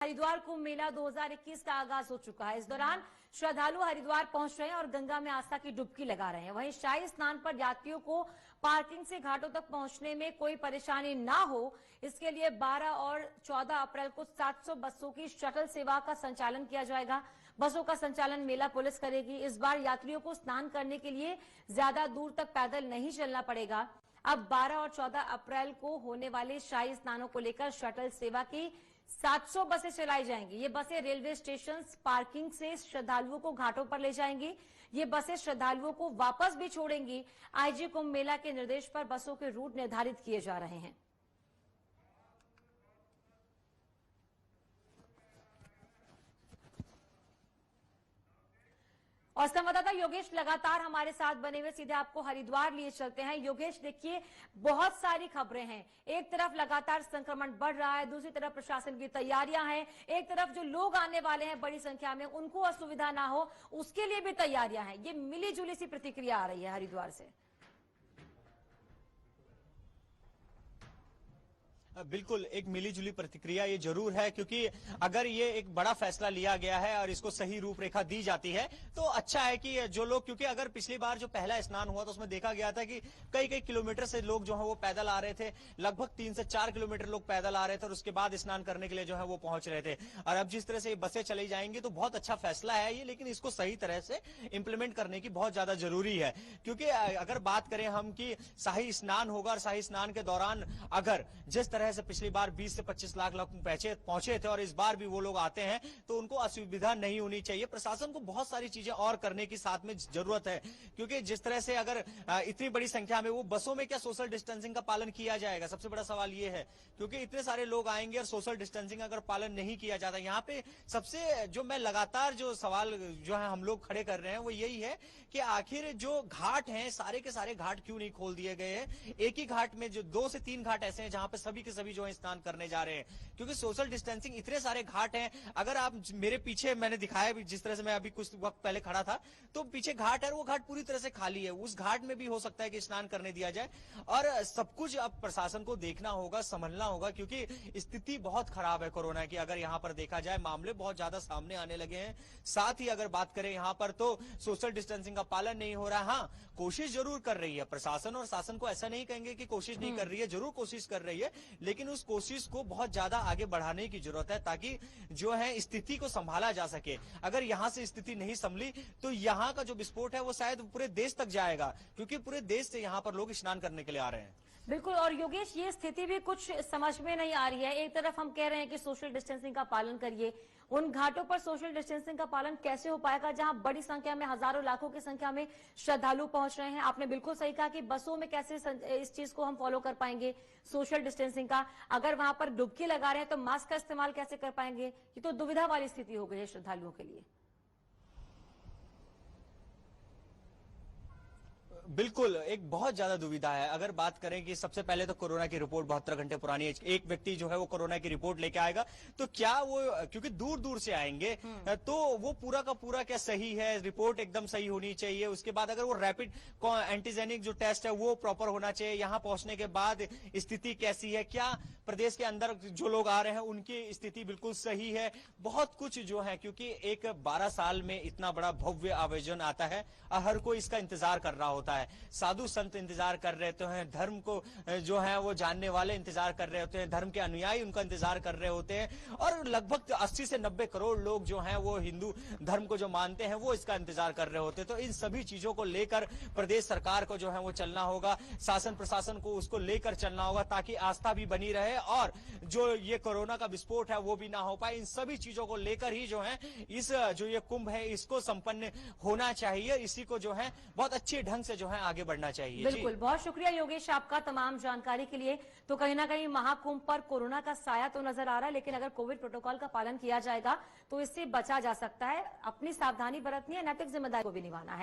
हरिद्वार कुंभ मेला 2021 का आगाज हो चुका है। इस दौरान श्रद्धालु हरिद्वार पहुंच रहे हैं और गंगा में आस्था की डुबकी लगा रहे हैं। वहीं शाही स्नान पर यात्रियों को पार्किंग से घाटों तक पहुंचने में कोई परेशानी ना हो, इसके लिए 12 और 14 अप्रैल को 700 बसों की शटल सेवा का संचालन किया जाएगा। बसों का संचालन मेला पुलिस करेगी। इस बार यात्रियों को स्नान करने के लिए ज्यादा दूर तक पैदल नहीं चलना पड़ेगा। अब 12 और 14 अप्रैल को होने वाले शाही स्नानों को लेकर शटल सेवा की 700 बसें चलाई जाएंगी। ये बसें रेलवे स्टेशन पार्किंग से श्रद्धालुओं को घाटों पर ले जाएंगी। ये बसें श्रद्धालुओं को वापस भी छोड़ेंगी। आईजी कुंभ मेला के निर्देश पर बसों के रूट निर्धारित किए जा रहे हैं। और संवाददाता योगेश लगातार हमारे साथ बने हुए, सीधे आपको हरिद्वार लिए चलते हैं। योगेश, देखिए बहुत सारी खबरें हैं। एक तरफ लगातार संक्रमण बढ़ रहा है, दूसरी तरफ प्रशासन की तैयारियां हैं, एक तरफ जो लोग आने वाले हैं बड़ी संख्या में उनको असुविधा ना हो उसके लिए भी तैयारियां हैं। ये मिली जुली सी प्रतिक्रिया आ रही है हरिद्वार से। बिल्कुल एक मिलीजुली प्रतिक्रिया ये जरूर है, क्योंकि अगर ये एक बड़ा फैसला लिया गया है और इसको सही रूपरेखा दी जाती है तो अच्छा है कि जो लोग, क्योंकि अगर पिछली बार जो पहला स्नान हुआ तो उसमें देखा गया था कि कई कई किलोमीटर से लोग जो है वो पैदल आ रहे थे। लगभग 3 से 4 किलोमीटर लोग पैदल आ रहे थे और उसके बाद स्नान करने के लिए जो है वो पहुंच रहे थे। और अब जिस तरह से ये बसें चली जाएंगी तो बहुत अच्छा फैसला है ये, लेकिन इसको सही तरह से इंप्लीमेंट करने की बहुत ज्यादा जरूरी है। क्योंकि अगर बात करें हम कि शाही स्नान होगा और शाही स्नान के दौरान अगर जिस तरह से पिछली बार 20 से 25 लाख लोग पहुंचे थे और इस बार भी वो लोग आते हैं तो उनको असुविधा नहीं होनी चाहिए। प्रशासन को बहुत सारी चीजें और करने की साथ में जरूरत है, क्योंकि जिस तरह से अगर इतनी बड़ी संख्या में वो बसों में क्या सोशल डिस्टेंसिंग का पालन किया जाएगा, सबसे बड़ा सवाल ये है। क्योंकि इतने सारे लोग आएंगे और सोशल डिस्टेंसिंग अगर पालन नहीं किया जाता, यहाँ पे सबसे जो मैं लगातार जो सवाल जो है हम लोग खड़े कर रहे हैं वो यही है कि आखिर जो घाट हैं सारे के सारे घाट क्यों नहीं खोल दिए गए हैं। एक ही घाट में जो 2 से 3 घाट ऐसे हैं जहां पे सभी के सभी जो है स्नान करने जा रहे हैं, क्योंकि सोशल डिस्टेंसिंग इतने सारे घाट हैं। अगर आप मेरे पीछे मैंने दिखाया जिस तरह से मैं अभी कुछ वक्त पहले खड़ा था तो पीछे घाट है, वो घाट पूरी तरह से खाली है। उस घाट में भी हो सकता है कि स्नान करने दिया जाए। और सब कुछ अब प्रशासन को देखना होगा, संभलना होगा, क्योंकि स्थिति बहुत खराब है कोरोना की। अगर यहां पर देखा जाए मामले बहुत ज्यादा सामने आने लगे हैं। साथ ही अगर बात करें यहां पर तो सोशल डिस्टेंसिंग का पालन नहीं हो रहा। हाँ, कोशिश जरूर कर रही है प्रशासन, और शासन को ऐसा नहीं कहेंगे कि कोशिश नहीं कर रही है, जरूर कोशिश कर रही है, लेकिन उस कोशिश को बहुत ज्यादा आगे बढ़ाने की जरूरत है ताकि जो है स्थिति को संभाला जा सके। अगर यहां से स्थिति नहीं संभली तो यहां का जो विस्फोट है वो शायद पूरे देश तक जाएगा, क्योंकि पूरे देश से यहां पर लोग स्नान करने के लिए आ रहे हैं। बिल्कुल। और योगेश, ये स्थिति भी कुछ समझ में नहीं आ रही है। एक तरफ हम कह रहे हैं कि सोशल डिस्टेंसिंग का पालन करिए, उन घाटों पर सोशल डिस्टेंसिंग का पालन कैसे हो पाएगा जहां बड़ी संख्या में, हजारों लाखों की संख्या में श्रद्धालु पहुंच रहे हैं। आपने बिल्कुल सही कहा कि बसों में कैसे इस चीज को हम फॉलो कर पाएंगे सोशल डिस्टेंसिंग का। अगर वहां पर डुबकी लगा रहे हैं तो मास्क का इस्तेमाल कैसे कर पाएंगे। ये तो दुविधा वाली स्थिति हो गई है श्रद्धालुओं के लिए। बिल्कुल एक बहुत ज्यादा दुविधा है। अगर बात करें कि सबसे पहले तो कोरोना की रिपोर्ट 72 घंटे पुरानी है। एक व्यक्ति जो है वो कोरोना की रिपोर्ट लेके आएगा तो क्या वो, क्योंकि दूर दूर से आएंगे तो वो पूरा का पूरा क्या सही है, रिपोर्ट एकदम सही होनी चाहिए। उसके बाद अगर वो रैपिड एंटीजेनिक जो टेस्ट है वो प्रॉपर होना चाहिए। यहाँ पहुंचने के बाद स्थिति कैसी है, क्या प्रदेश के अंदर जो लोग आ रहे हैं उनकी स्थिति बिल्कुल सही है, बहुत कुछ जो है। क्योंकि एक 12 साल में इतना बड़ा भव्य आयोजन आता है, हर कोई इसका इंतजार कर रहा होता है। साधु संत इंतजार कर रहे होते हैं, धर्म को जो है वो जानने वाले इंतजार कर रहे होते हैं, धर्म के अनुयायी उनका इंतजार कर रहे होते हैं, और लगभग 80 से 90 करोड़ लोग जो हैं वो हिंदू धर्म को जो मानते हैं वो इसका इंतजार कर रहे होते हैं। तो इन सभी चीजों को लेकर प्रदेश सरकार को जो है वो चलना होगा, शासन प्रशासन को उसको लेकर चलना होगा ताकि आस्था भी बनी रहे और जो ये कोरोना का विस्फोट है वो भी ना हो पाए। इन सभी चीजों को लेकर ही जो है इस जो ये कुंभ है इसको संपन्न होना चाहिए। इसी को जो है बहुत अच्छे ढंग से जो है आगे बढ़ना चाहिए। बिल्कुल, बहुत शुक्रिया योगेश आपका तमाम जानकारी के लिए। तो कहीं ना कहीं महाकुंभ पर कोरोना का साया तो नजर आ रहा है, लेकिन अगर कोविड प्रोटोकॉल का पालन किया जाएगा तो इससे बचा जा सकता है। अपनी सावधानी बरतनी है, नैतिक जिम्मेदारी को भी निभाना है।